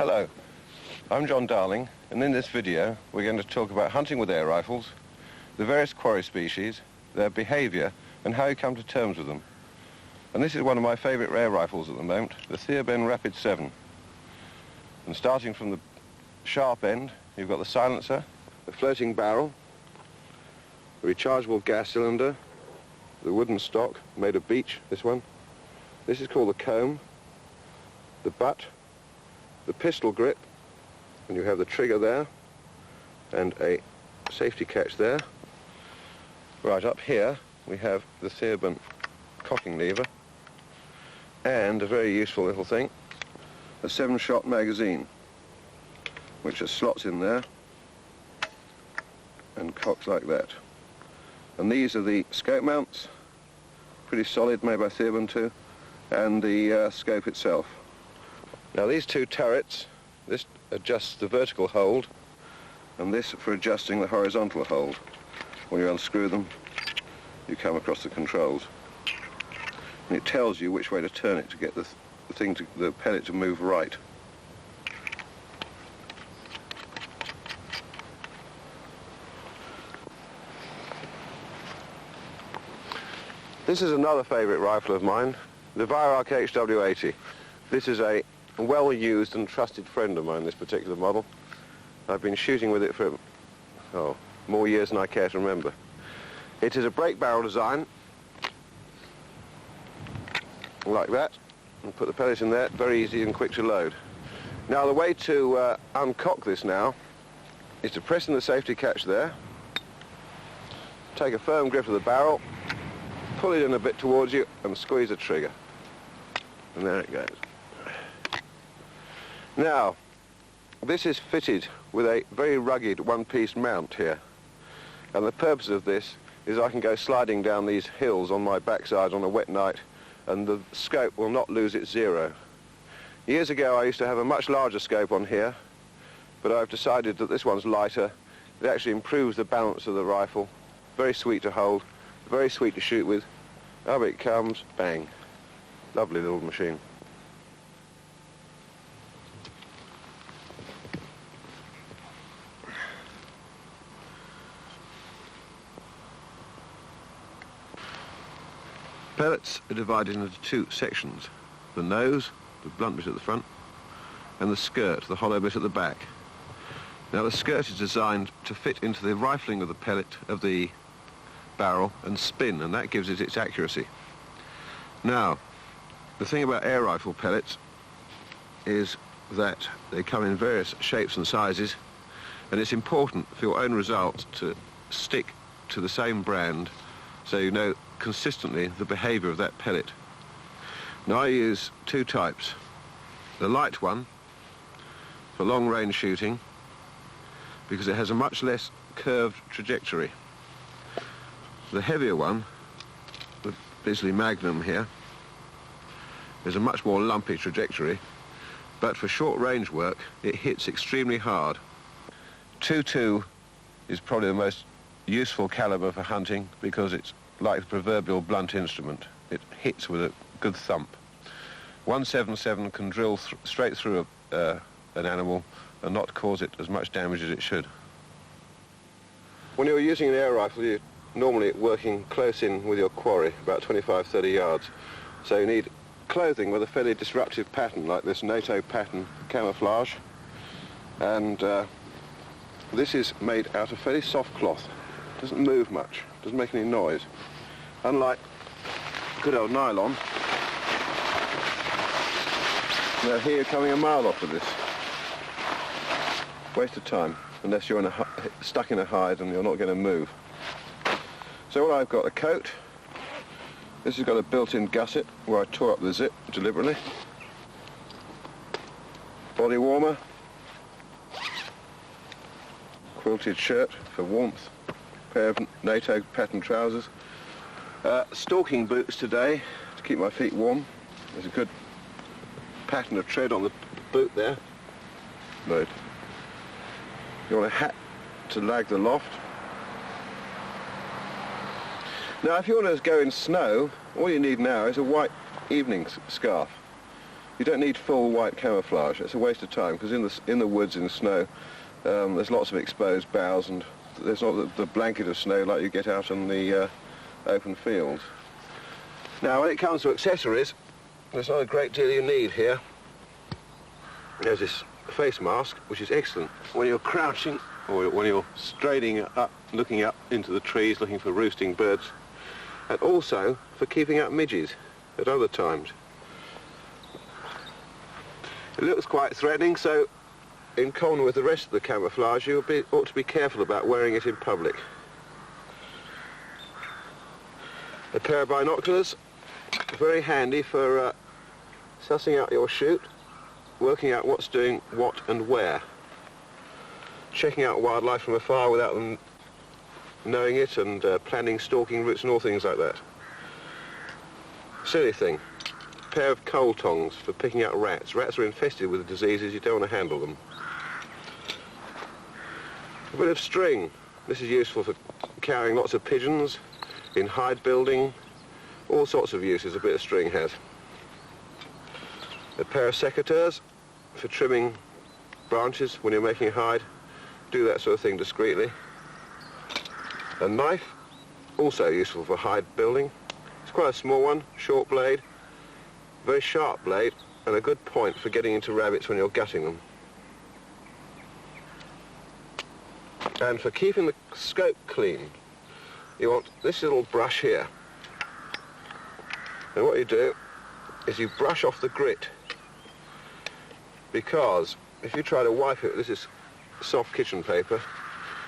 Hello, I'm John Darling, and in this video we're going to talk about hunting with air rifles, the various quarry species, their behaviour and how you come to terms with them. And this is one of my favourite air rifles at the moment, the R.I.P 7. And starting from the sharp end, you've got the silencer, the floating barrel, the rechargeable gas cylinder, the wooden stock made of beech, this one. This is called the comb, the butt, the pistol grip, and you have the trigger there and a safety catch there. Right up here we have the R.I.P cocking lever and a very useful little thing, a 7-shot magazine, which has slots in there and cocks like that. And these are the scope mounts, pretty solid, made by R.I.P too, and the scope itself. Now these two turrets, this adjusts the vertical hold and this for adjusting the horizontal hold. When you unscrew them, you come across the controls. And it tells you which way to turn it to get the pellet to move right. This is another favourite rifle of mine, the Viarc HW80. This is a well-used and trusted friend of mine, this particular model. I've been shooting with it for, more years than I care to remember. It is a break barrel design, like that, and put the pellet in there, very easy and quick to load. Now the way to uncock this now is to press in the safety catch there, take a firm grip of the barrel, pull it in a bit towards you and squeeze the trigger. And there it goes. Now, this is fitted with a very rugged one-piece mount here. And the purpose of this is I can go sliding down these hills on my backside on a wet night and the scope will not lose its zero. Years ago I used to have a much larger scope on here, but I've decided that this one's lighter. It actually improves the balance of the rifle. Very sweet to hold, very sweet to shoot with. Up it comes, bang. Lovely little machine. Pellets are divided into two sections, the nose, the blunt bit at the front, and the skirt, the hollow bit at the back. Now the skirt is designed to fit into the rifling of the pellet, of the barrel, and spin, and that gives it its accuracy. Now, the thing about air rifle pellets is that they come in various shapes and sizes, and it's important for your own results to stick to the same brand so you know consistently the behaviour of that pellet. Now I use two types. The light one for long range shooting because it has a much less curved trajectory. The heavier one, the Bisley Magnum here, is a much more lumpy trajectory, but for short range work it hits extremely hard. 2.2 is probably the most useful calibre for hunting because it's like the proverbial blunt instrument. It hits with a good thump. 177 can drill straight through an animal and not cause it as much damage as it should. When you're using an air rifle, you're normally working close in with your quarry, about 25-30 yards. So you need clothing with a fairly disruptive pattern, like this NATO pattern camouflage. And this is made out of fairly soft cloth. Doesn't move much, doesn't make any noise. Unlike good old nylon, they'll hear you coming a mile off of this. Waste of time, unless you're stuck in a hide and you're not going to move. So what I've got, a coat. This has got a built-in gusset where I tore up the zip deliberately. Body warmer. Quilted shirt for warmth. Pair of NATO pattern trousers. Stalking boots today to keep my feet warm. There's a good pattern of tread on the boot there. Right. You want a hat to lag the loft. Now if you want to go in snow, all you need now is a white evening scarf. You don't need full white camouflage. It's a waste of time because in the woods, in the snow, there's lots of exposed boughs and there's not the blanket of snow like you get out on the open fields. Now, when it comes to accessories, there's not a great deal you need here. There's this face mask, which is excellent when you're crouching or when you're straining up, looking up into the trees, looking for roosting birds, and also for keeping out midges at other times. It looks quite threatening, so in common with the rest of the camouflage, you ought to be careful about wearing it in public. A pair of binoculars, very handy for sussing out your shoot, working out what's doing what and where, checking out wildlife from afar without them knowing it, and planning stalking routes and all things like that. Silly thing. A pair of coal tongs for picking out rats. Rats are infested with diseases, you don't want to handle them. A bit of string. This is useful for carrying lots of pigeons, in hide building, all sorts of uses a bit of string has. A pair of secateurs for trimming branches when you're making a hide. Do that sort of thing discreetly. A knife, also useful for hide building. It's quite a small one, short blade, very sharp blade, and a good point for getting into rabbits when you're gutting them. And for keeping the scope clean, you want this little brush here. And what you do is you brush off the grit, because if you try to wipe it, this is soft kitchen paper,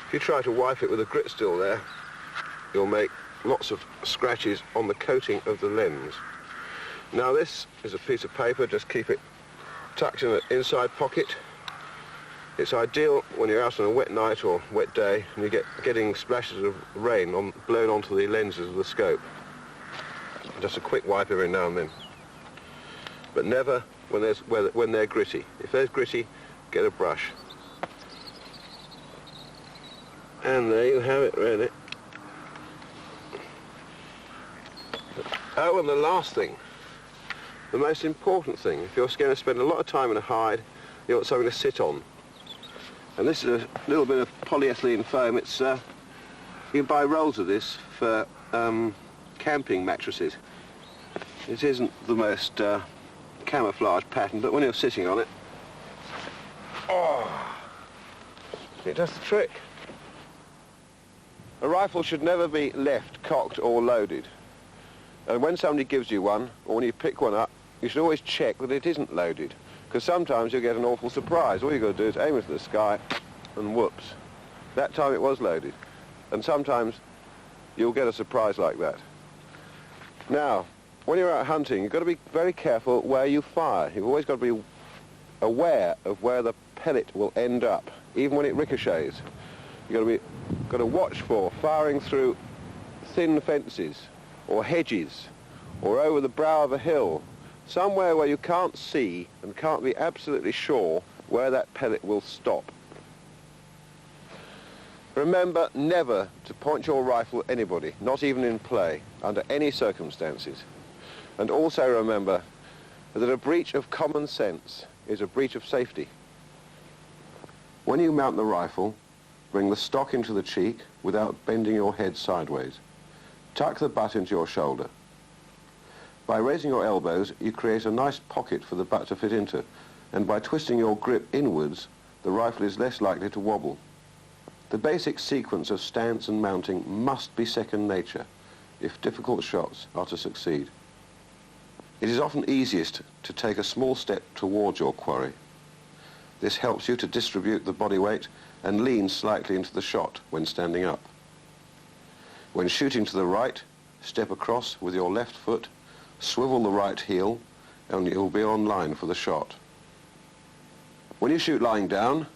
if you try to wipe it with the grit still there, you'll make lots of scratches on the coating of the lens. Now this is a piece of paper, just keep it tucked in the inside pocket. It's ideal when you're out on a wet night or wet day and you getting splashes of rain blown onto the lenses of the scope. Just a quick wipe every now and then. But never when they're gritty. If they're gritty, get a brush. And there you have it, really. Oh, and the last thing, the most important thing, if you're going to spend a lot of time in a hide, you want something to sit on. And this is a little bit of polyethylene foam. It's you can buy rolls of this for camping mattresses. It isn't the most camouflage pattern, but when you're sitting on it, it does the trick. A rifle should never be left cocked or loaded. And when somebody gives you one, or when you pick one up, you should always check that it isn't loaded, because sometimes you'll get an awful surprise. All you've got to do is aim it at the sky, and whoops. That time it was loaded. And sometimes you'll get a surprise like that. Now, when you're out hunting, you've got to be very careful where you fire. You've always got to be aware of where the pellet will end up, even when it ricochets. You've got to watch for firing through thin fences, or hedges, or over the brow of a hill, somewhere where you can't see and can't be absolutely sure where that pellet will stop. Remember never to point your rifle at anybody, not even in play, under any circumstances. And also remember that a breach of common sense is a breach of safety. When you mount the rifle, bring the stock into the cheek without bending your head sideways. Tuck the butt into your shoulder. By raising your elbows, you create a nice pocket for the butt to fit into, and by twisting your grip inwards, the rifle is less likely to wobble. The basic sequence of stance and mounting must be second nature if difficult shots are to succeed. It is often easiest to take a small step towards your quarry. This helps you to distribute the body weight and lean slightly into the shot when standing up. When shooting to the right, step across with your left foot, swivel the right heel, and you'll be on line for the shot. When you shoot lying down,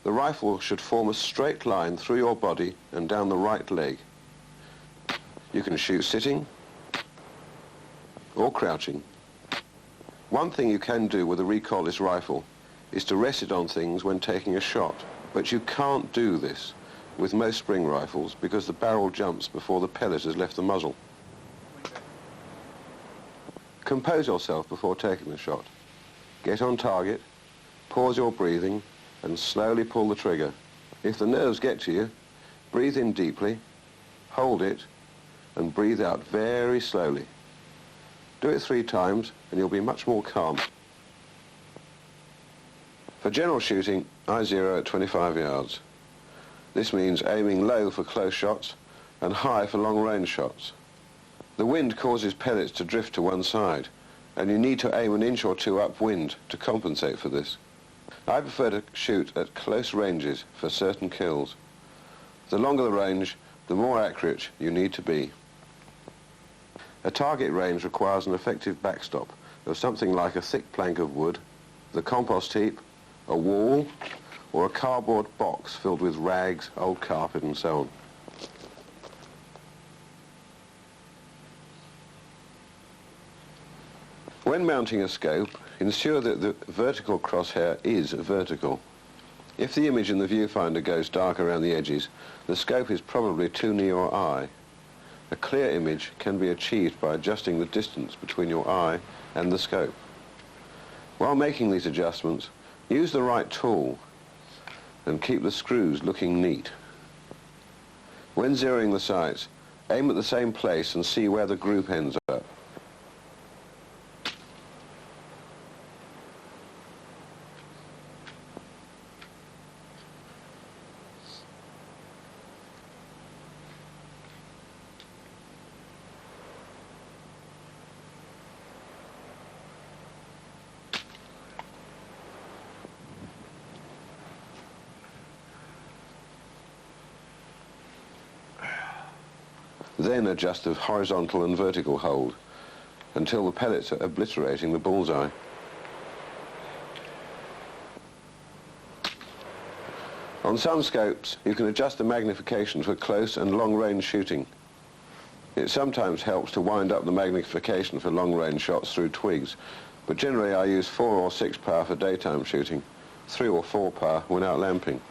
the rifle should form a straight line through your body and down the right leg. You can shoot sitting or crouching. One thing you can do with a recoilless rifle is to rest it on things when taking a shot, but you can't do this with most spring rifles because the barrel jumps before the pellet has left the muzzle. Compose yourself before taking the shot. Get on target, pause your breathing, and slowly pull the trigger. If the nerves get to you, breathe in deeply, hold it, and breathe out very slowly. Do it 3 times, and you'll be much more calm. For general shooting, I zero at 25 yards. This means aiming low for close shots and high for long-range shots. The wind causes pellets to drift to one side, and you need to aim an inch or 2 upwind to compensate for this. I prefer to shoot at close ranges for certain kills. The longer the range, the more accurate you need to be. A target range requires an effective backstop of something like a thick plank of wood, the compost heap, a wall, or a cardboard box filled with rags, old carpet and so on. When mounting a scope, ensure that the vertical crosshair is vertical. If the image in the viewfinder goes dark around the edges, the scope is probably too near your eye. A clear image can be achieved by adjusting the distance between your eye and the scope. While making these adjustments, use the right tool and keep the screws looking neat. When zeroing the sights, aim at the same place and see where the group ends up. Then adjust the horizontal and vertical hold until the pellets are obliterating the bullseye. On some scopes, you can adjust the magnification for close and long-range shooting. It sometimes helps to wind up the magnification for long-range shots through twigs, but generally I use 4 or 6 power for daytime shooting, 3 or 4 power when out lamping.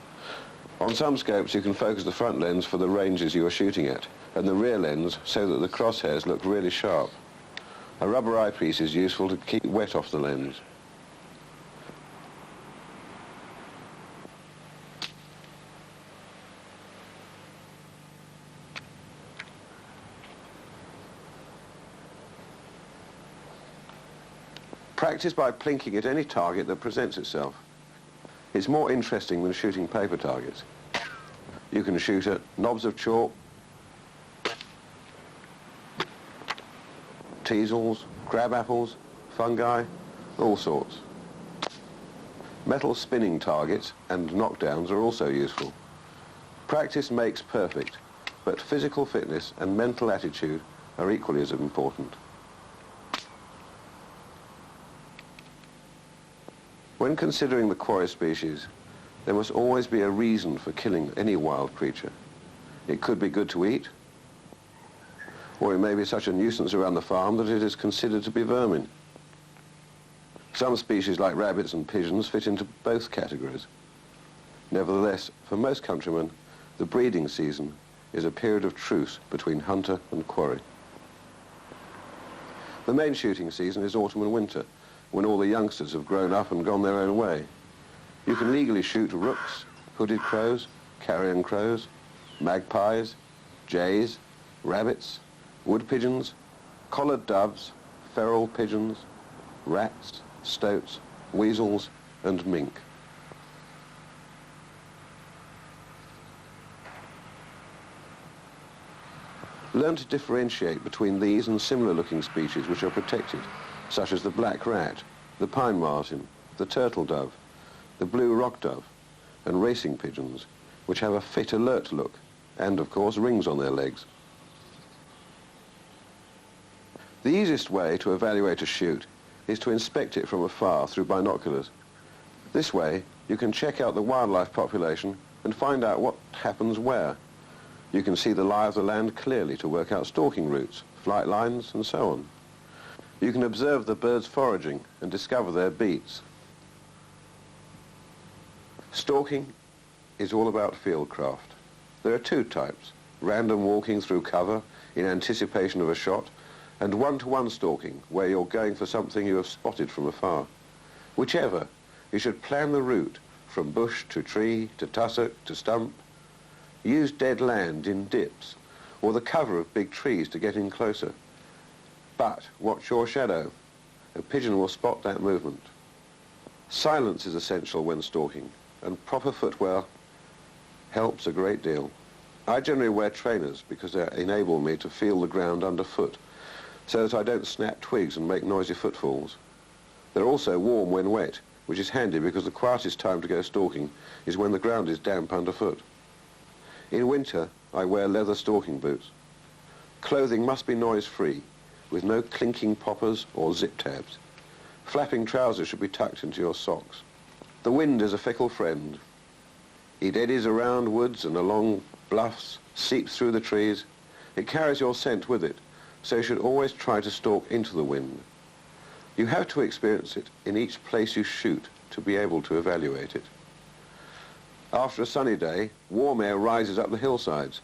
On some scopes you can focus the front lens for the ranges you are shooting at, and the rear lens so that the crosshairs look really sharp. A rubber eyepiece is useful to keep wet off the lens. Practice by plinking at any target that presents itself. It's more interesting than shooting paper targets. You can shoot at knobs of chalk, teasels, crab apples, fungi, all sorts. Metal spinning targets and knockdowns are also useful. Practice makes perfect, but physical fitness and mental attitude are equally as important. When considering the quarry species, there must always be a reason for killing any wild creature. It could be good to eat, or it may be such a nuisance around the farm that it is considered to be vermin. Some species like rabbits and pigeons fit into both categories. Nevertheless, for most countrymen, the breeding season is a period of truce between hunter and quarry. The main shooting season is autumn and winter, when all the youngsters have grown up and gone their own way. You can legally shoot rooks, hooded crows, carrion crows, magpies, jays, rabbits, wood pigeons, collared doves, feral pigeons, rats, stoats, weasels, and mink. Learn to differentiate between these and similar-looking species which are protected, such as the black rat, the pine martin, the turtle dove, the blue rock dove, and racing pigeons, which have a fit, alert look, and, of course, rings on their legs. The easiest way to evaluate a shoot is to inspect it from afar through binoculars. This way, you can check out the wildlife population and find out what happens where. You can see the lie of the land clearly to work out stalking routes, flight lines, and so on. You can observe the birds foraging and discover their beats. Stalking is all about fieldcraft. There are 2 types: random walking through cover in anticipation of a shot, and one-to-one stalking, where you're going for something you have spotted from afar. Whichever, you should plan the route from bush to tree to tussock to stump. Use dead land in dips or the cover of big trees to get in closer. But watch your shadow. A pigeon will spot that movement. Silence is essential when stalking, and proper footwear helps a great deal. I generally wear trainers because they enable me to feel the ground underfoot so that I don't snap twigs and make noisy footfalls. They're also warm when wet, which is handy because the quietest time to go stalking is when the ground is damp underfoot. In winter, I wear leather stalking boots. Clothing must be noise-free, with no clinking poppers or zip tabs. Flapping trousers should be tucked into your socks. The wind is a fickle friend. It eddies around woods and along bluffs, seeps through the trees. It carries your scent with it, so you should always try to stalk into the wind. You have to experience it in each place you shoot to be able to evaluate it. After a sunny day, warm air rises up the hillsides,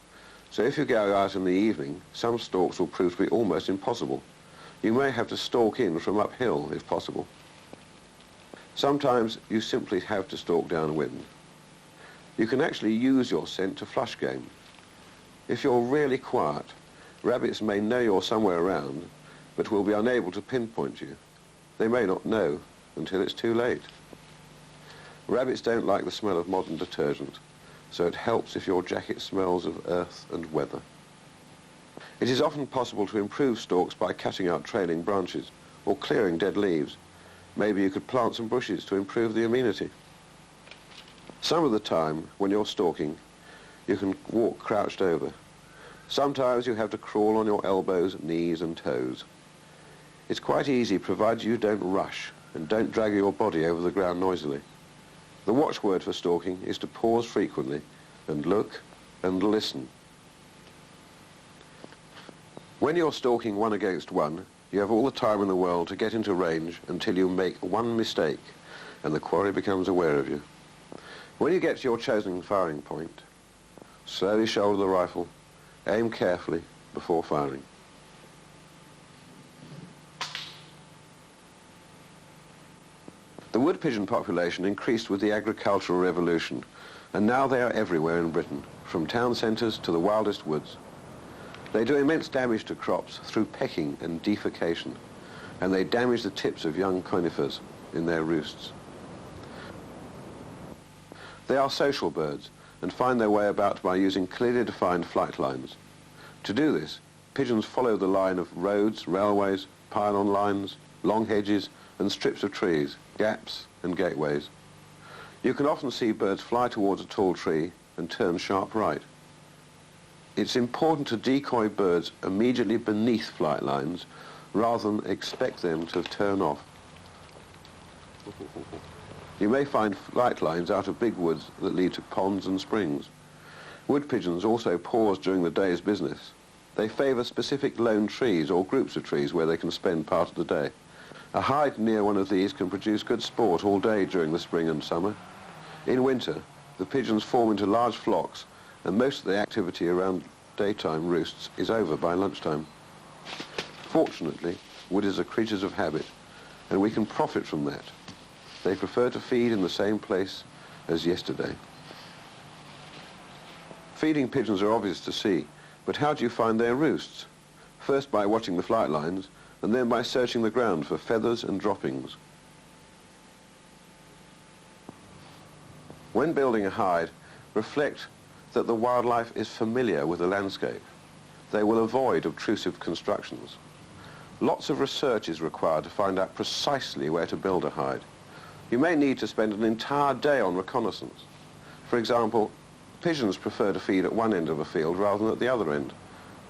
so if you go out in the evening, some stalks will prove to be almost impossible. You may have to stalk in from uphill, if possible. Sometimes you simply have to stalk downwind. You can actually use your scent to flush game. If you're really quiet, rabbits may know you're somewhere around, but will be unable to pinpoint you. They may not know until it's too late. Rabbits don't like the smell of modern detergent, so it helps if your jacket smells of earth and weather. It is often possible to improve stalks by cutting out trailing branches or clearing dead leaves. Maybe you could plant some bushes to improve the amenity. Some of the time, when you're stalking, you can walk crouched over. Sometimes you have to crawl on your elbows, knees and toes. It's quite easy provided you don't rush and don't drag your body over the ground noisily. The watchword for stalking is to pause frequently and look and listen. When you're stalking one against one, you have all the time in the world to get into range until you make one mistake and the quarry becomes aware of you. When you get to your chosen firing point, slowly shoulder the rifle, aim carefully before firing. The wood pigeon population increased with the agricultural revolution, and now they are everywhere in Britain, from town centres to the wildest woods. They do immense damage to crops through pecking and defecation, and they damage the tips of young conifers in their roosts. They are social birds and find their way about by using clearly defined flight lines. To do this, pigeons follow the line of roads, railways, pylon lines, long hedges and strips of trees, gaps and gateways. You can often see birds fly towards a tall tree and turn sharp right. It's important to decoy birds immediately beneath flight lines rather than expect them to turn off. You may find flight lines out of big woods that lead to ponds and springs. Wood pigeons also pause during the day's business. They favour specific lone trees or groups of trees where they can spend part of the day. A hide near one of these can produce good sport all day during the spring and summer. In winter, the pigeons form into large flocks, and most of the activity around daytime roosts is over by lunchtime. Fortunately, wood is a creature of habit, and we can profit from that. They prefer to feed in the same place as yesterday. Feeding pigeons are obvious to see, but how do you find their roosts? First by watching the flight lines, and then by searching the ground for feathers and droppings. When building a hide, reflect that the wildlife is familiar with the landscape. They will avoid obtrusive constructions. Lots of research is required to find out precisely where to build a hide. You may need to spend an entire day on reconnaissance. For example, pigeons prefer to feed at one end of a field rather than at the other end,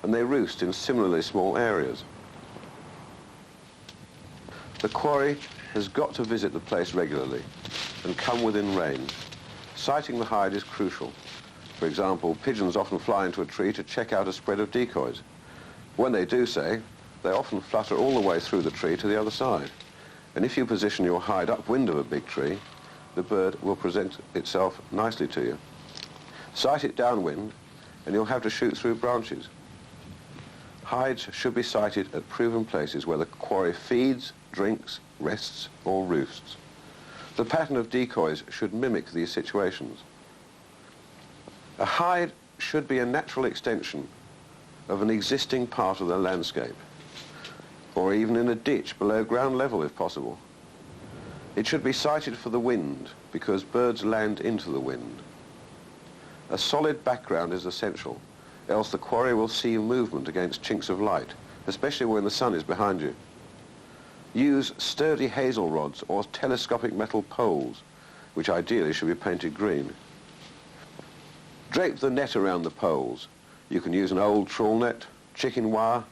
and they roost in similarly small areas. The quarry has got to visit the place regularly and come within range. Sighting the hide is crucial. For example, pigeons often fly into a tree to check out a spread of decoys. When they do so, they often flutter all the way through the tree to the other side. And if you position your hide upwind of a big tree, the bird will present itself nicely to you. Sight it downwind, and you'll have to shoot through branches. Hides should be sighted at proven places where the quarry feeds, drinks, rests, or roosts. The pattern of decoys should mimic these situations. A hide should be a natural extension of an existing part of the landscape, or even in a ditch below ground level if possible. It should be sighted for the wind, because birds land into the wind. A solid background is essential, else the quarry will see movement against chinks of light, especially when the sun is behind you. Use sturdy hazel rods or telescopic metal poles, which ideally should be painted green. Drape the net around the poles. You can use an old trawl net, chicken wire,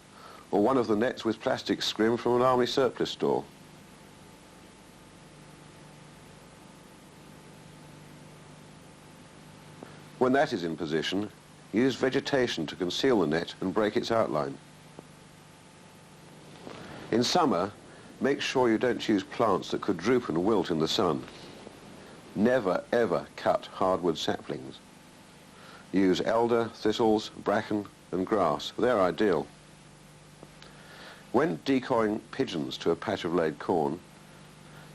or one of the nets with plastic scrim from an army surplus store. When that is in position, use vegetation to conceal the net and break its outline. In summer, make sure you don't use plants that could droop and wilt in the sun. Never, ever cut hardwood saplings. Use elder, thistles, bracken and grass. They're ideal. When decoying pigeons to a patch of laid corn,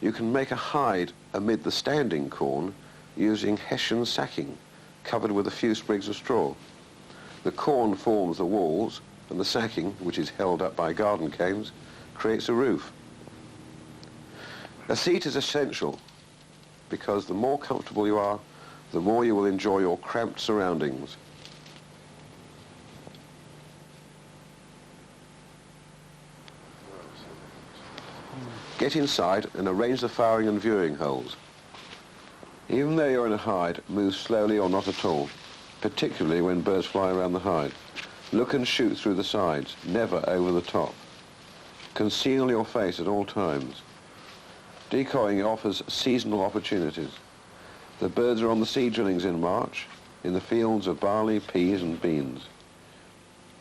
you can make a hide amid the standing corn using Hessian sacking, covered with a few sprigs of straw. The corn forms the walls, and the sacking, which is held up by garden canes, creates a roof. A seat is essential, because the more comfortable you are, the more you will enjoy your cramped surroundings. Get inside and arrange the firing and viewing holes. Even though you're in a hide, move slowly or not at all, particularly when birds fly around the hide. Look and shoot through the sides, never over the top. Conceal your face at all times. Decoying offers seasonal opportunities. The birds are on the seed drillings in March, in the fields of barley, peas and beans.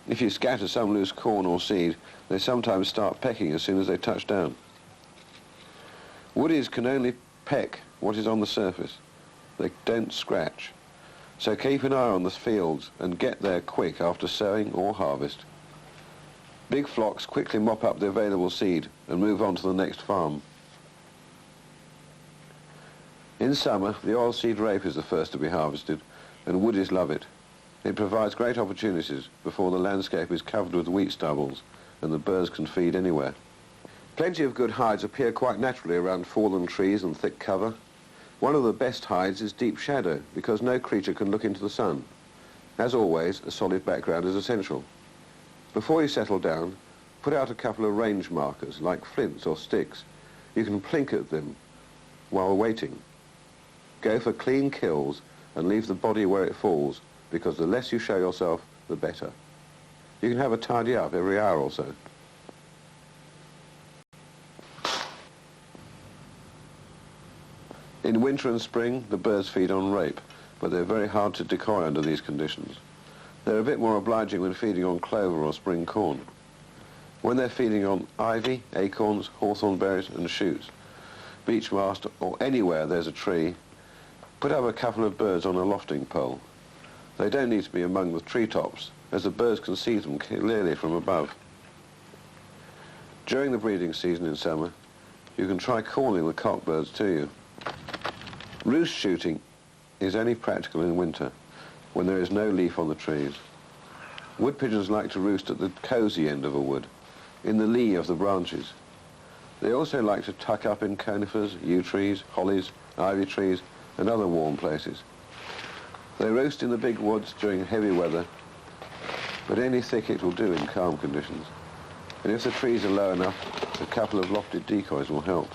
If you scatter some loose corn or seed, they sometimes start pecking as soon as they touch down. Woodies can only peck what is on the surface. They don't scratch. So keep an eye on the fields and get there quick after sowing or harvest. Big flocks quickly mop up the available seed and move on to the next farm. In summer, the oilseed rape is the first to be harvested, and woodies love it. It provides great opportunities before the landscape is covered with wheat stubbles and the birds can feed anywhere. Plenty of good hides appear quite naturally around fallen trees and thick cover. One of the best hides is deep shadow, because no creature can look into the sun. As always, a solid background is essential. Before you settle down, put out a couple of range markers, like flints or sticks. You can plink at them while waiting. Go for clean kills and leave the body where it falls, because the less you show yourself, the better. You can have a tidy up every hour or so. In winter and spring, the birds feed on rape, but they're very hard to decoy under these conditions. They're a bit more obliging when feeding on clover or spring corn. When they're feeding on ivy, acorns, hawthorn berries and shoots, beech mast or anywhere there's a tree, put up a couple of birds on a lofting pole. They don't need to be among the treetops, as the birds can see them clearly from above. During the breeding season in summer, you can try calling the cockbirds to you. Roost shooting is only practical in winter, when there is no leaf on the trees. Wood pigeons like to roost at the cosy end of a wood, in the lee of the branches. They also like to tuck up in conifers, yew trees, hollies, ivy trees, and other warm places. They roost in the big woods during heavy weather, but any thicket will do in calm conditions. And if the trees are low enough, a couple of lofted decoys will help.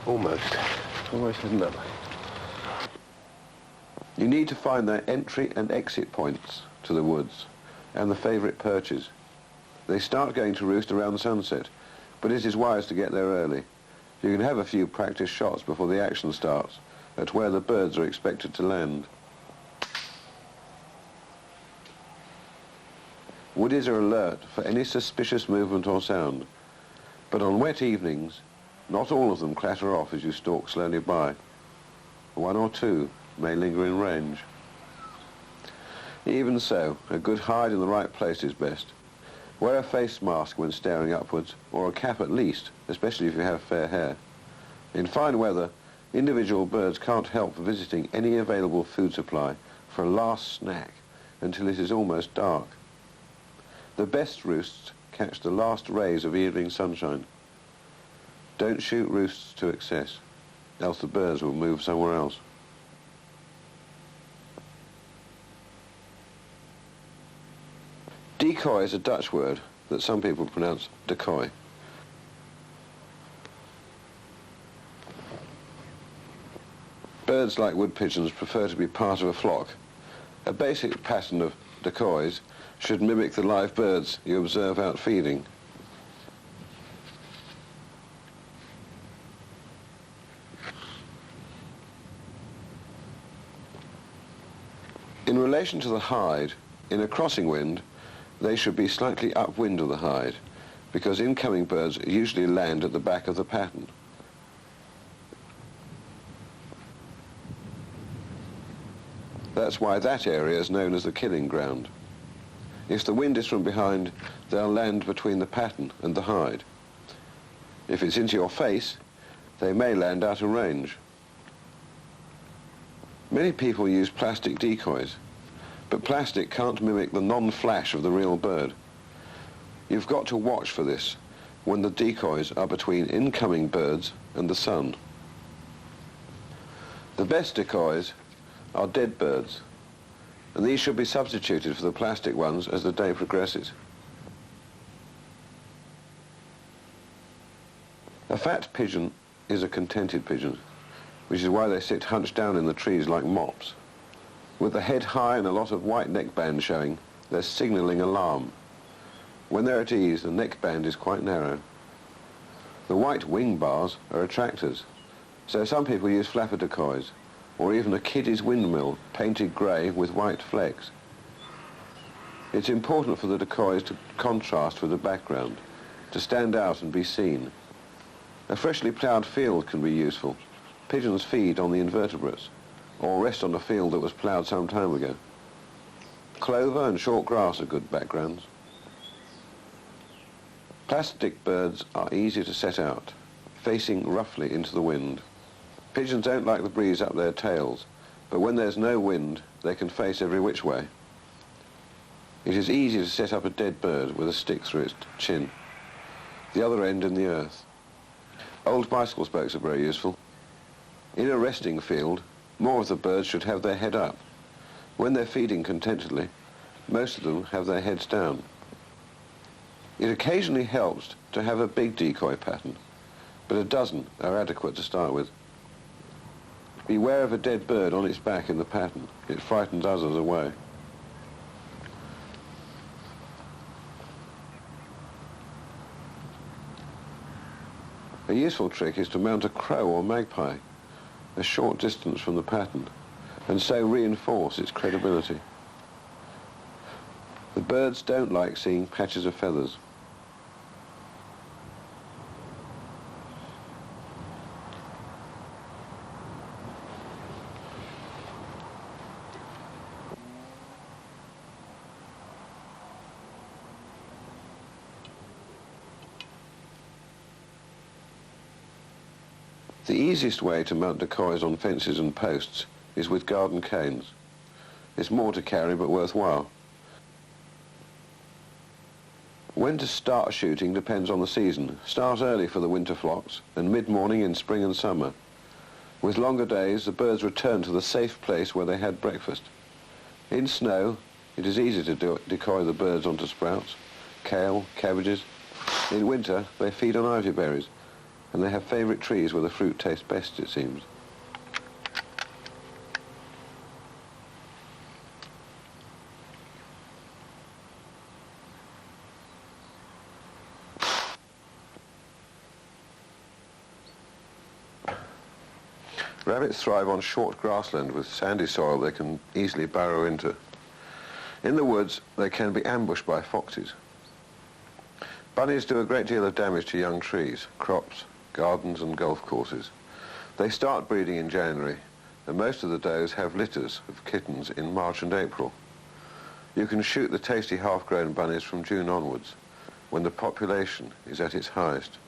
Almost another. You need to find their entry and exit points to the woods and the favourite perches. They start going to roost around sunset, but it is wise to get there early. You can have a few practice shots before the action starts at where the birds are expected to land. Woodies are alert for any suspicious movement or sound, but on wet evenings, not all of them clatter off as you stalk slowly by. One or two may linger in range. Even so, a good hide in the right place is best. Wear a face mask when staring upwards, or a cap at least, especially if you have fair hair. In fine weather, individual birds can't help visiting any available food supply for a last snack until it is almost dark. The best roosts catch the last rays of evening sunshine. Don't shoot roosts to excess, else the birds will move somewhere else. Decoy is a Dutch word that some people pronounce decoy. Birds like wood pigeons prefer to be part of a flock. A basic pattern of decoys should mimic the live birds you observe out feeding. In relation to the hide, in a crossing wind, they should be slightly upwind of the hide, because incoming birds usually land at the back of the pattern. That's why that area is known as the killing ground. If the wind is from behind, they'll land between the pattern and the hide. If it's into your face, they may land out of range. Many people use plastic decoys, but plastic can't mimic the non-flash of the real bird. You've got to watch for this when the decoys are between incoming birds and the sun. The best decoys are dead birds, and these should be substituted for the plastic ones as the day progresses. A fat pigeon is a contented pigeon, which is why they sit hunched down in the trees like mops. With the head high and a lot of white neckband showing, they're signalling alarm. When they're at ease, the neckband is quite narrow. The white wing bars are attractors, so some people use flapper decoys, or even a kiddie's windmill painted grey with white flecks. It's important for the decoys to contrast with the background, to stand out and be seen. A freshly ploughed field can be useful. Pigeons feed on the invertebrates, or rest on a field that was ploughed some time ago. Clover and short grass are good backgrounds. Plastic birds are easy to set out, facing roughly into the wind. Pigeons don't like the breeze up their tails, but when there's no wind, they can face every which way. It is easy to set up a dead bird with a stick through its chin, the other end in the earth. Old bicycle spokes are very useful. In a resting field, more of the birds should have their head up. When they're feeding contentedly, most of them have their heads down. It occasionally helps to have a big decoy pattern, but a dozen are adequate to start with. Beware of a dead bird on its back in the pattern. It frightens others away. A useful trick is to mount a crow or magpie a short distance from the pattern, and so reinforce its credibility. The birds don't like seeing patches of feathers. The easiest way to mount decoys on fences and posts is with garden canes. It's more to carry but worthwhile. When to start shooting depends on the season. Start early for the winter flocks and mid-morning in spring and summer. With longer days, the birds return to the safe place where they had breakfast. In snow, it is easy to decoy the birds onto sprouts, kale, cabbages. In winter, they feed on ivy berries, and they have favourite trees where the fruit tastes best, it seems. Rabbits thrive on short grassland with sandy soil they can easily burrow into. In the woods, they can be ambushed by foxes. Bunnies do a great deal of damage to young trees, crops, gardens and golf courses. They start breeding in January, and most of the does have litters of kittens in March and April. You can shoot the tasty half-grown bunnies from June onwards, when the population is at its highest.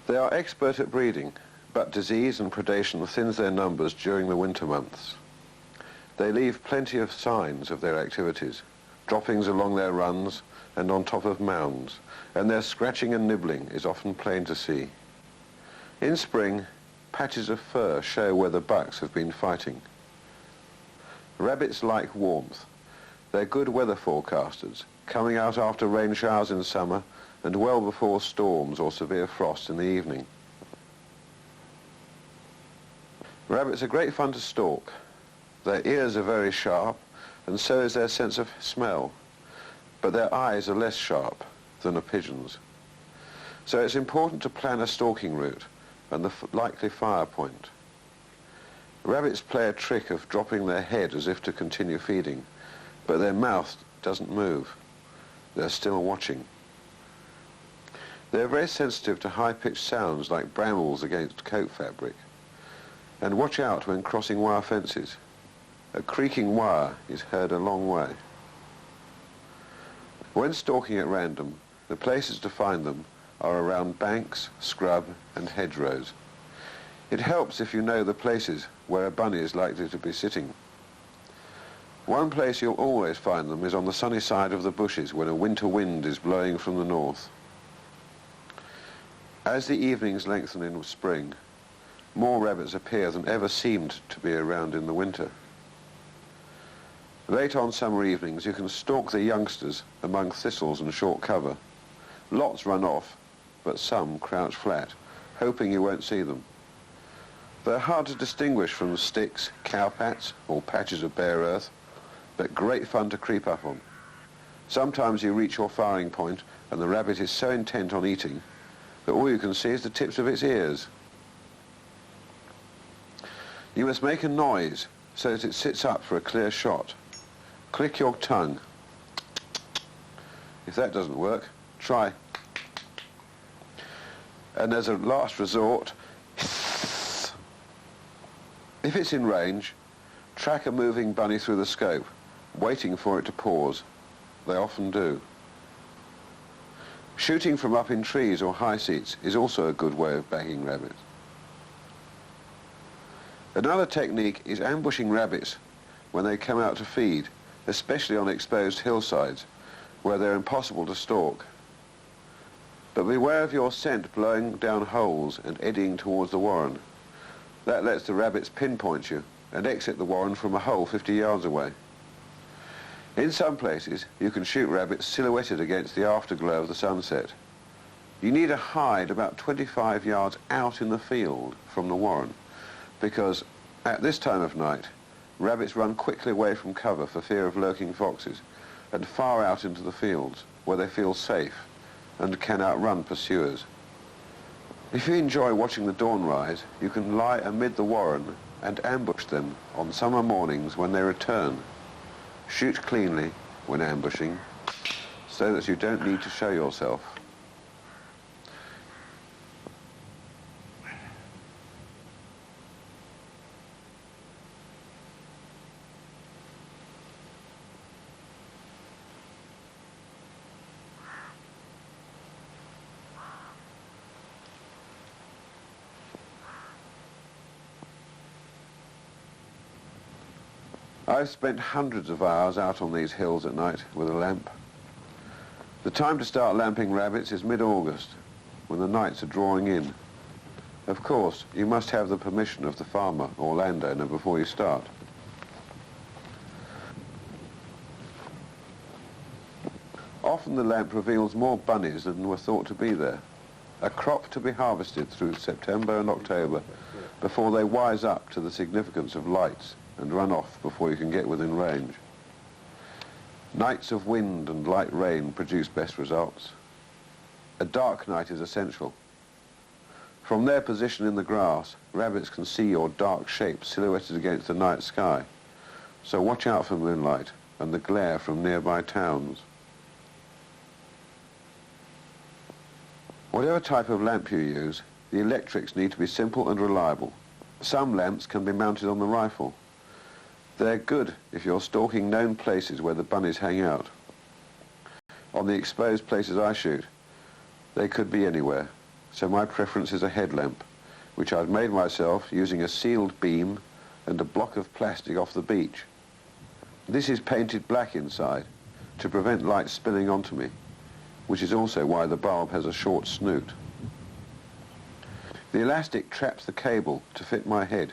They are expert at breeding, but disease and predation thins their numbers during the winter months. They leave plenty of signs of their activities, droppings along their runs and on top of mounds, and their scratching and nibbling is often plain to see. In spring, patches of fur show where the bucks have been fighting. Rabbits like warmth. They're good weather forecasters, coming out after rain showers in summer and well before storms or severe frost in the evening. Rabbits are great fun to stalk. Their ears are very sharp, and so is their sense of smell, but their eyes are less sharp than a pigeon's. So it's important to plan a stalking route and the likely fire point. Rabbits play a trick of dropping their head as if to continue feeding, but their mouth doesn't move. They're still watching. They're very sensitive to high-pitched sounds like brambles against coat fabric. And watch out when crossing wire fences. A creaking wire is heard a long way. When stalking at random, the places to find them are around banks, scrub and hedgerows. It helps if you know the places where a bunny is likely to be sitting. One place you'll always find them is on the sunny side of the bushes when a winter wind is blowing from the north. As the evenings lengthen in spring, more rabbits appear than ever seemed to be around in the winter. Late on summer evenings you can stalk the youngsters among thistles and short cover. Lots run off, but some crouch flat, hoping you won't see them. They're hard to distinguish from sticks, cowpats or patches of bare earth, but great fun to creep up on. Sometimes you reach your firing point and the rabbit is so intent on eating that all you can see is the tips of its ears. You must make a noise so that it sits up for a clear shot. Click your tongue. If that doesn't work, try. And as a last resort, if it's in range, track a moving bunny through the scope, waiting for it to pause. They often do. Shooting from up in trees or high seats is also a good way of bagging rabbits. Another technique is ambushing rabbits when they come out to feed, especially on exposed hillsides where they're impossible to stalk. But beware of your scent blowing down holes and eddying towards the warren. That lets the rabbits pinpoint you and exit the warren from a hole 50 yards away. In some places you can shoot rabbits silhouetted against the afterglow of the sunset. You need to hide about 25 yards out in the field from the warren, because at this time of night rabbits run quickly away from cover for fear of lurking foxes and far out into the fields where they feel safe and can outrun pursuers. If you enjoy watching the dawn rise, you can lie amid the warren and ambush them on summer mornings when they return. Shoot cleanly when ambushing so that you don't need to show yourself. I've spent hundreds of hours out on these hills at night with a lamp. The time to start lamping rabbits is mid-August, when the nights are drawing in. Of course, you must have the permission of the farmer or landowner before you start. Often the lamp reveals more bunnies than were thought to be there. A crop to be harvested through September and October before they wise up to the significance of lights and run off before you can get within range. Nights of wind and light rain produce best results. A dark night is essential. From their position in the grass, rabbits can see your dark shape silhouetted against the night sky, so watch out for moonlight and the glare from nearby towns. Whatever type of lamp you use, the electrics need to be simple and reliable. Some lamps can be mounted on the rifle. They're good if you're stalking known places where the bunnies hang out. On the exposed places I shoot, they could be anywhere, so my preference is a headlamp, which I've made myself using a sealed beam and a block of plastic off the beach. This is painted black inside to prevent light spilling onto me, which is also why the bulb has a short snoot. The elastic traps the cable to fit my head.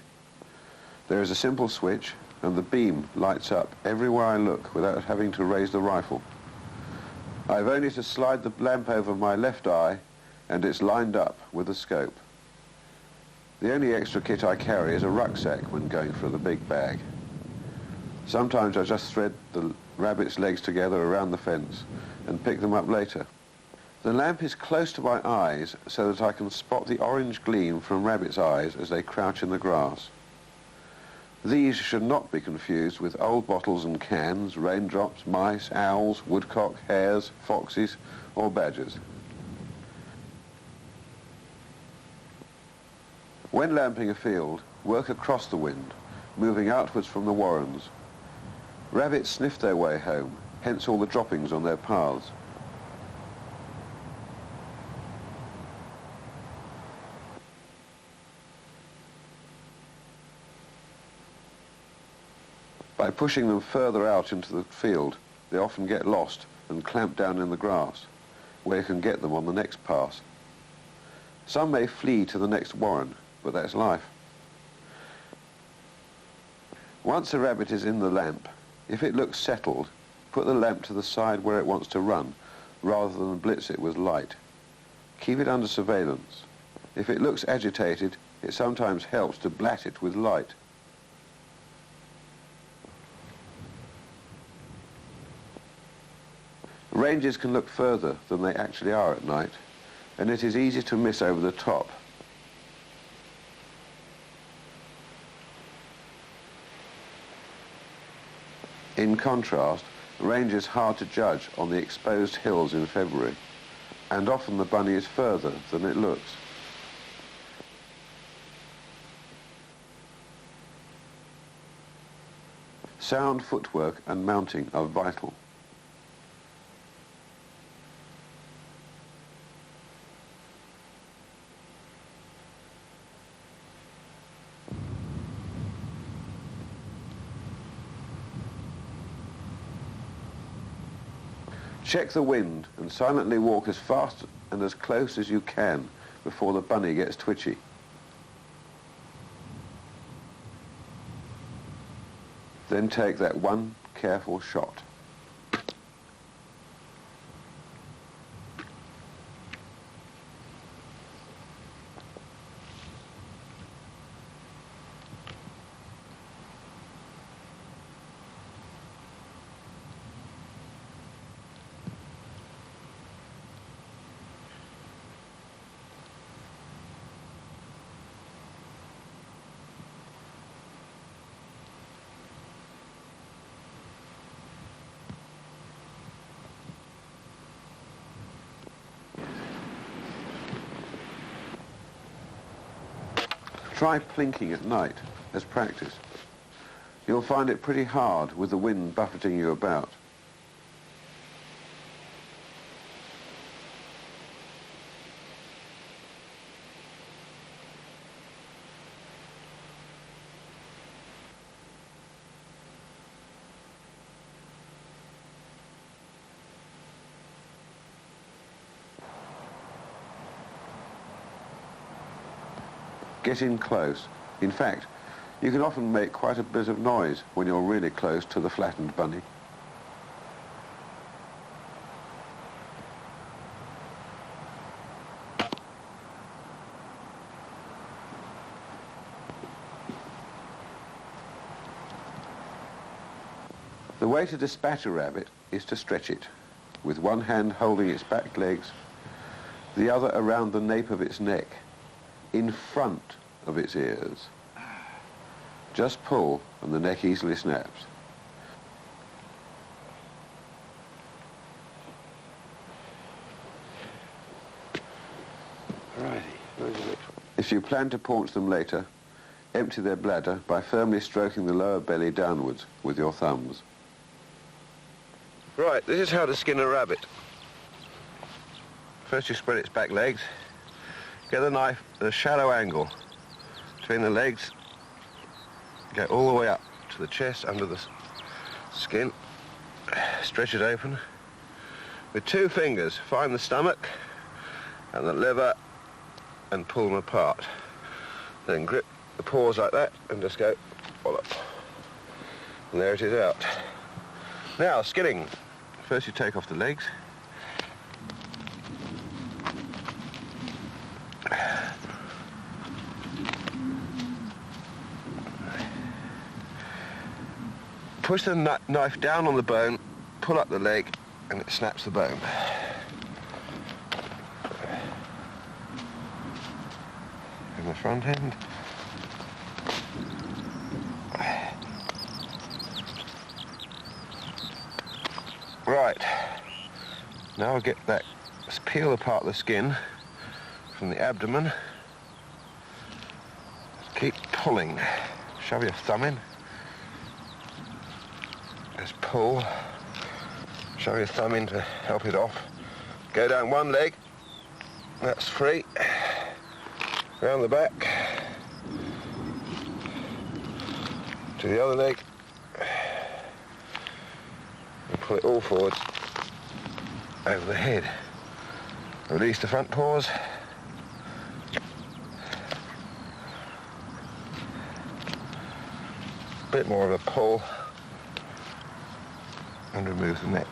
There is a simple switch and the beam lights up everywhere I look without having to raise the rifle. I've only to slide the lamp over my left eye and it's lined up with the scope. The only extra kit I carry is a rucksack when going for the big bag. Sometimes I just thread the rabbit's legs together around the fence and pick them up later. The lamp is close to my eyes so that I can spot the orange gleam from rabbits' eyes as they crouch in the grass. These should not be confused with old bottles and cans, raindrops, mice, owls, woodcock, hares, foxes or badgers. When lamping a field, work across the wind, moving outwards from the warrens. Rabbits sniff their way home, hence all the droppings on their paths. By pushing them further out into the field, they often get lost and clamp down in the grass, where you can get them on the next pass. Some may flee to the next warren, but that's life. Once a rabbit is in the lamp, if it looks settled, put the lamp to the side where it wants to run, rather than blitz it with light. Keep it under surveillance. If it looks agitated, it sometimes helps to blat it with light. Ranges can look further than they actually are at night, and it is easy to miss over the top. In contrast, range is hard to judge on the exposed hills in February, and often the bunny is further than it looks. Sound footwork and mounting are vital. Check the wind and silently walk as fast and as close as you can before the bunny gets twitchy. Then take that one careful shot. Try plinking at night as practice. You'll find it pretty hard with the wind buffeting you about. Get in close. In fact, you can often make quite a bit of noise when you're really close to the flattened bunny. The way to dispatch a rabbit is to stretch it, with one hand holding its back legs, the other around the nape of its neck, in front of its ears. Just pull and the neck easily snaps. If you plan to paunch them later, empty their bladder by firmly stroking the lower belly downwards with your thumbs. Right, this is how to skin a rabbit. First you spread its back legs, get the knife at a shallow angle between the legs, go all the way up to the chest under the skin, stretch it open. With 2 fingers, find the stomach and the liver and pull them apart. Then grip the paws like that and just go wallop. And there it is out. Now, skinning. First you take off the legs. Push the knife down on the bone, pull up the leg, and it snaps the bone. In the front end. Right, now I'll get that, let's peel apart the skin from the abdomen. Keep pulling, shove your thumb in, just pull, shove your thumb in to help it off. Go down one leg, that's free, round the back, to the other leg, and pull it all forwards over the head. Release the front paws. Bit more of a pull and remove the neck.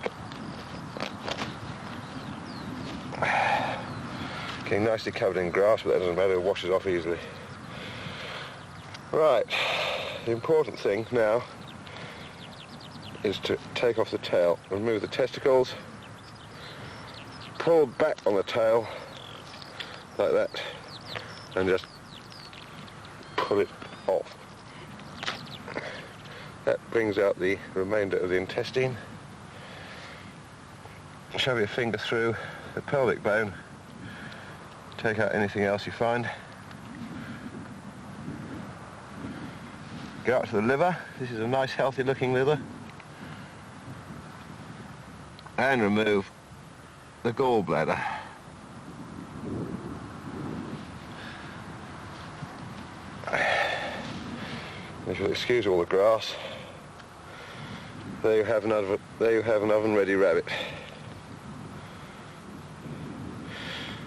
Getting nicely covered in grass, but that doesn't matter, it washes off easily. Right, the important thing now is to take off the tail, remove the testicles, pull back on the tail like that, and just pull it off. That brings out the remainder of the intestine. Shove your finger through the pelvic bone, take out anything else you find. Go up to the liver. This is a nice healthy looking liver. And remove the gallbladder. If you'll excuse all the grass, there you have an oven-ready rabbit.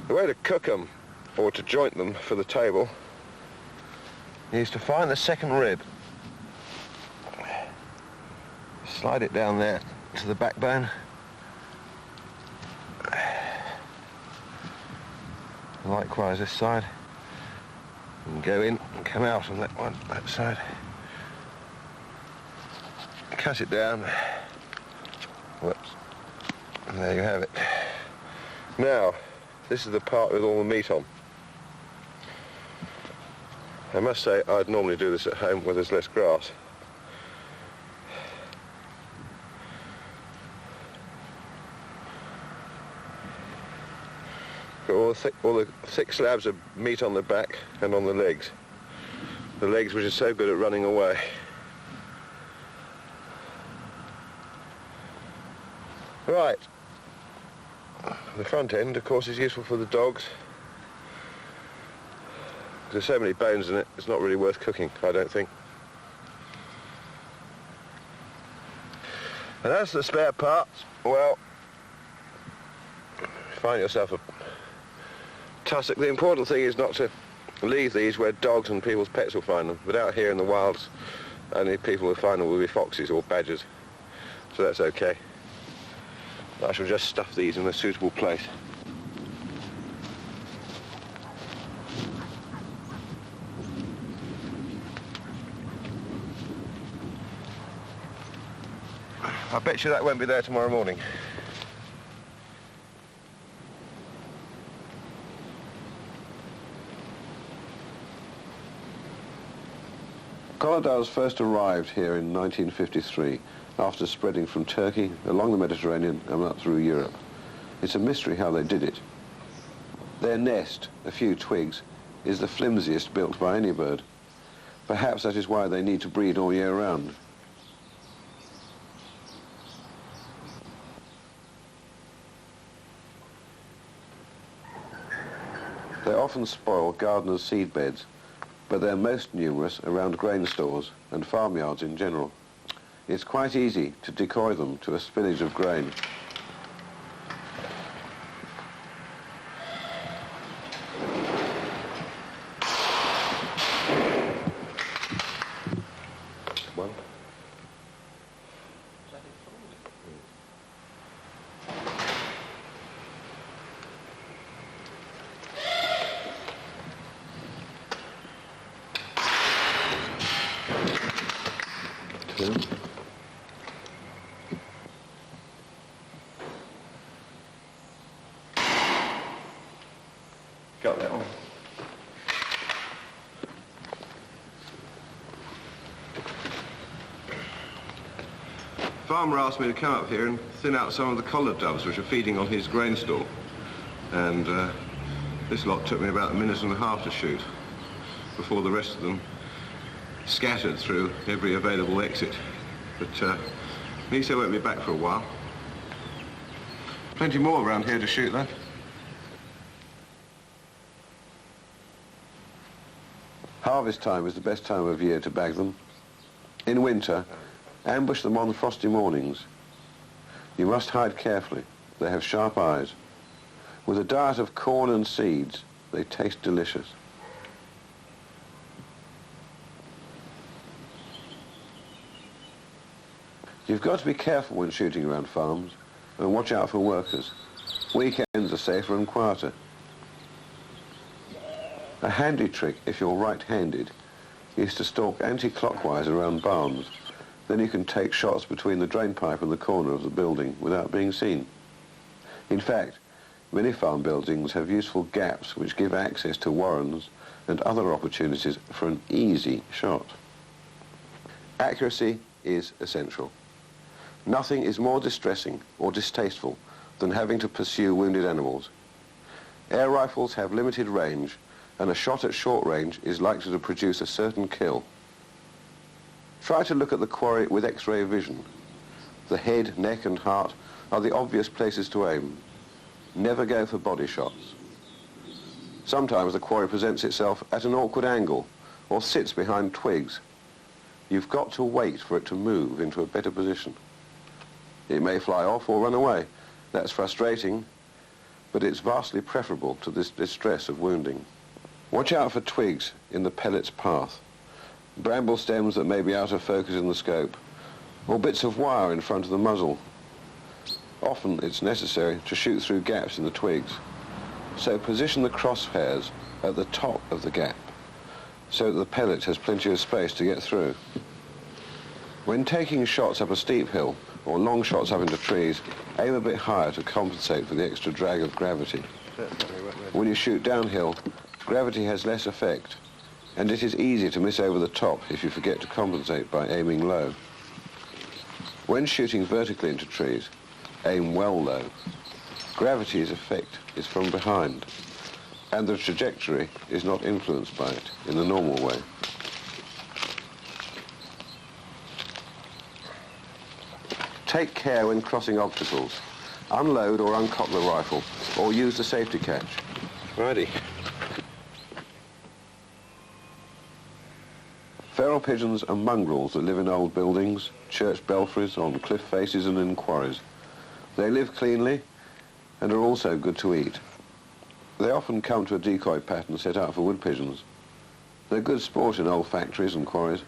The way to cook them, or to joint them for the table, is to find the second rib. Slide it down there to the backbone. Likewise this side. And go in and come out on that side. Cut it down. Whoops. And there you have it. Now, this is the part with all the meat on. I must say, I'd normally do this at home where there's less grass. Got all the thick slabs of meat on the back and on the legs. The legs which are so good at running away. Right. The front end, of course, is useful for the dogs. There's so many bones in it, it's not really worth cooking, I don't think. And as for the spare parts, well, find yourself a tussock. The important thing is not to leave these where dogs and people's pets will find them. But out here in the wilds, only people who find them will be foxes or badgers. So that's okay. I shall just stuff these in a suitable place. I bet you that won't be there tomorrow morning. Collardows first arrived here in 1953 after spreading from Turkey along the Mediterranean and up through Europe. It's a mystery how they did it. Their nest, a few twigs, is the flimsiest built by any bird. Perhaps that is why they need to breed all year round. They often spoil gardeners' seed beds, but they're most numerous around grain stores and farmyards in general. It's quite easy to decoy them to a spillage of grain. Got that one. Farmer asked me to come up here and thin out some of the collared doves which are feeding on his grain store. And this lot took me about a minute and a half to shoot before the rest of them scattered through every available exit. But Nisa won't be back for a while. Plenty more around here to shoot, though. Harvest time is the best time of year to bag them. In winter, ambush them on frosty mornings. You must hide carefully. They have sharp eyes. With a diet of corn and seeds, they taste delicious. You've got to be careful when shooting around farms and watch out for workers. Weekends are safer and quieter. A handy trick, if you're right-handed, is to stalk anti-clockwise around barns. Then you can take shots between the drain pipe and the corner of the building without being seen. In fact, many farm buildings have useful gaps which give access to warrens and other opportunities for an easy shot. Accuracy is essential. Nothing is more distressing or distasteful than having to pursue wounded animals. Air rifles have limited range, and a shot at short range is likely to produce a certain kill. Try to look at the quarry with X-ray vision. The head, neck and heart are the obvious places to aim. Never go for body shots. Sometimes the quarry presents itself at an awkward angle or sits behind twigs. You've got to wait for it to move into a better position. It may fly off or run away. That's frustrating, but it's vastly preferable to this distress of wounding. Watch out for twigs in the pellet's path, bramble stems that may be out of focus in the scope, or bits of wire in front of the muzzle. Often it's necessary to shoot through gaps in the twigs, so position the crosshairs at the top of the gap so that the pellet has plenty of space to get through. When taking shots up a steep hill or long shots up into trees, aim a bit higher to compensate for the extra drag of gravity. When you shoot downhill, gravity has less effect, and it is easy to miss over the top if you forget to compensate by aiming low. When shooting vertically into trees, aim well low. Gravity's effect is from behind, and the trajectory is not influenced by it in the normal way. Take care when crossing obstacles. Unload or uncock the rifle, or use the safety catch. Righty. Feral pigeons are mongrels that live in old buildings, church belfries, on cliff faces and in quarries. They live cleanly and are also good to eat. They often come to a decoy pattern set out for wood pigeons. They're good sport in old factories and quarries,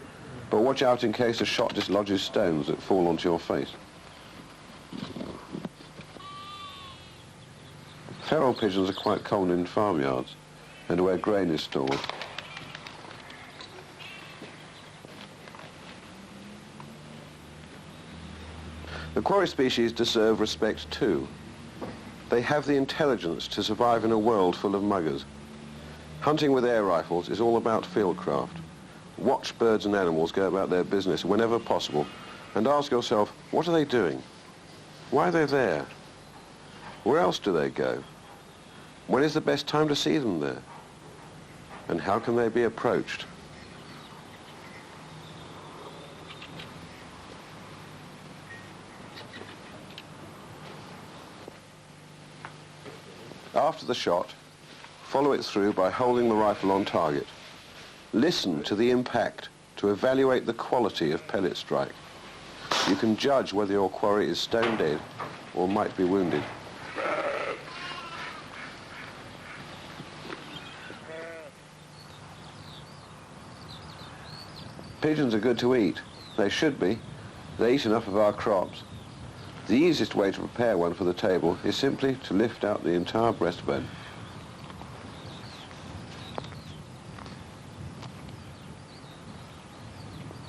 but watch out in case a shot dislodges stones that fall onto your face. Feral pigeons are quite common in farmyards and where grain is stored. The quarry species deserve respect too. They have the intelligence to survive in a world full of muggers. Hunting with air rifles is all about fieldcraft. Watch birds and animals go about their business whenever possible and ask yourself, what are they doing? Why are they there? Where else do they go? When is the best time to see them there? And how can they be approached? After the shot, Follow it through by holding the rifle on target. Listen to the impact to evaluate the quality of pellet strike. You can judge whether your quarry is stone dead or might be wounded. Pigeons are good to eat. They should be. They eat enough of our crops. The easiest way to prepare one for the table is simply to lift out the entire breastbone.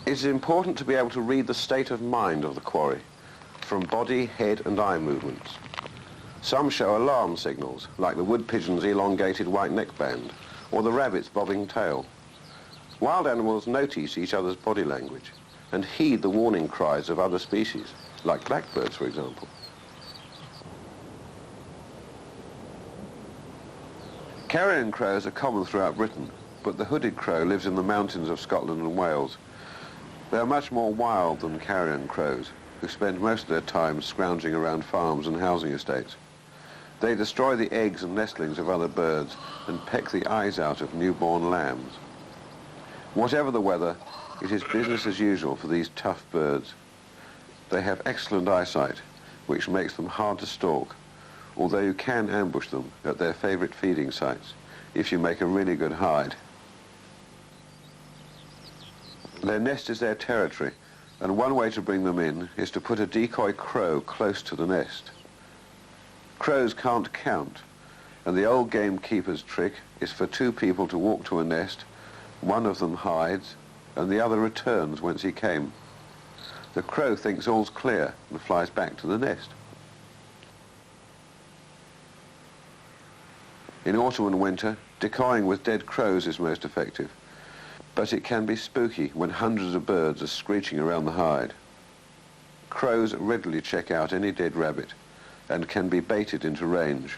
It is important to be able to read the state of mind of the quarry from body, head and eye movements. Some show alarm signals, like the wood pigeon's elongated white neckband or the rabbit's bobbing tail. Wild animals notice each other's body language and heed the warning cries of other species, like blackbirds, for example. Carrion crows are common throughout Britain, but the hooded crow lives in the mountains of Scotland and Wales. They are much more wild than carrion crows, who spend most of their time scrounging around farms and housing estates. They destroy the eggs and nestlings of other birds and peck the eyes out of newborn lambs. Whatever the weather, it is business as usual for these tough birds. They have excellent eyesight, which makes them hard to stalk, although you can ambush them at their favourite feeding sites if you make a really good hide. Their nest is their territory, and one way to bring them in is to put a decoy crow close to the nest. Crows can't count, and the old gamekeeper's trick is for two people to walk to a nest, one of them hides, and the other returns whence he came. The crow thinks all's clear and flies back to the nest. In autumn and winter, decoying with dead crows is most effective, but it can be spooky when hundreds of birds are screeching around the hide. Crows readily check out any dead rabbit and can be baited into range.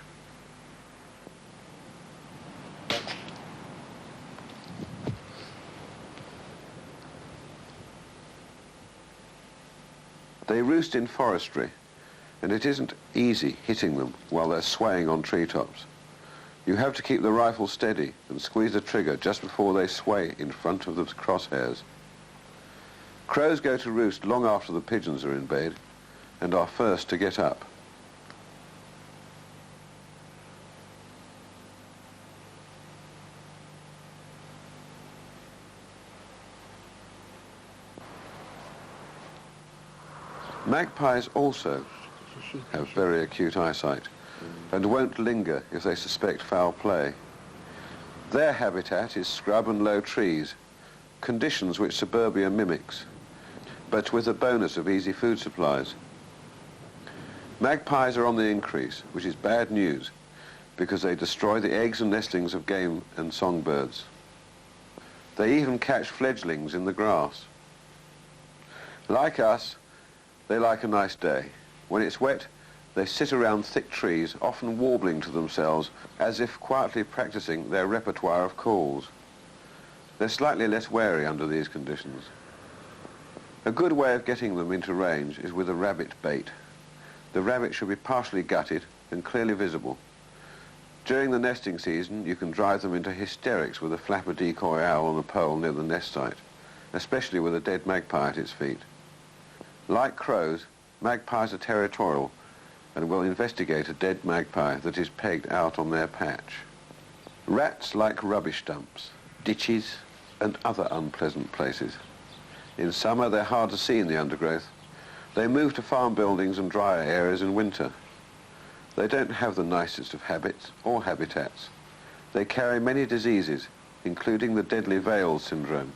They roost in forestry, and it isn't easy hitting them while they're swaying on treetops. You have to keep the rifle steady and squeeze the trigger just before they sway in front of the crosshairs. Crows go to roost long after the pigeons are in bed and are first to get up. Magpies also have very acute eyesight and won't linger if they suspect foul play. Their habitat is scrub and low trees, conditions which suburbia mimics, but with a bonus of easy food supplies. Magpies are on the increase, which is bad news, because they destroy the eggs and nestlings of game and songbirds. They even catch fledglings in the grass. Like us, they like a nice day. When it's wet, they sit around thick trees, often warbling to themselves, as if quietly practicing their repertoire of calls. They're slightly less wary under these conditions. A good way of getting them into range is with a rabbit bait. The rabbit should be partially gutted and clearly visible. During the nesting season, you can drive them into hysterics with a flapper decoy owl on a pole near the nest site, especially with a dead magpie at its feet. Like crows, magpies are territorial and will investigate a dead magpie that is pegged out on their patch. Rats like rubbish dumps, ditches and other unpleasant places. In summer they're hard to see in the undergrowth. They move to farm buildings and drier areas in winter. They don't have the nicest of habits or habitats. They carry many diseases, including the deadly veil syndrome,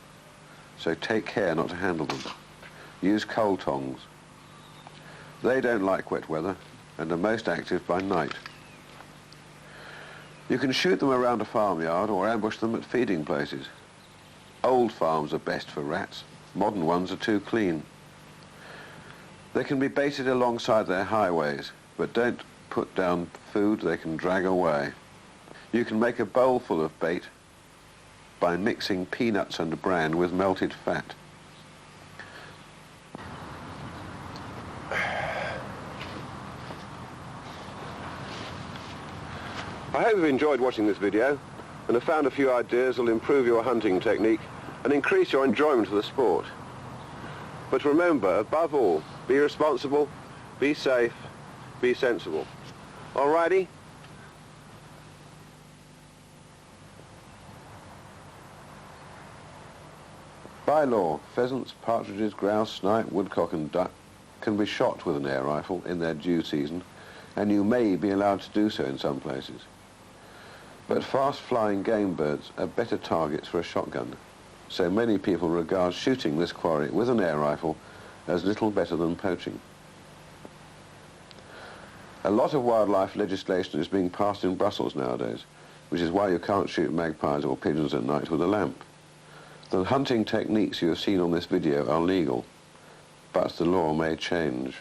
so take care not to handle them. Use coal tongs. They don't like wet weather and are most active by night. You can shoot them around a farmyard or ambush them at feeding places. Old farms are best for rats. Modern ones are too clean. They can be baited alongside their highways, but don't put down food they can drag away. You can make a bowl full of bait by mixing peanuts and bran with melted fat. I hope you've enjoyed watching this video and have found a few ideas that will improve your hunting technique and increase your enjoyment of the sport. But remember, above all, be responsible, be safe, be sensible. Alrighty? By law, pheasants, partridges, grouse, snipe, woodcock and duck can be shot with an air rifle in their due season, and you may be allowed to do so in some places. But fast-flying game birds are better targets for a shotgun, so many people regard shooting this quarry with an air rifle as little better than poaching. A lot of wildlife legislation is being passed in Brussels nowadays, which is why you can't shoot magpies or pigeons at night with a lamp. The hunting techniques you have seen on this video are legal, but the law may change.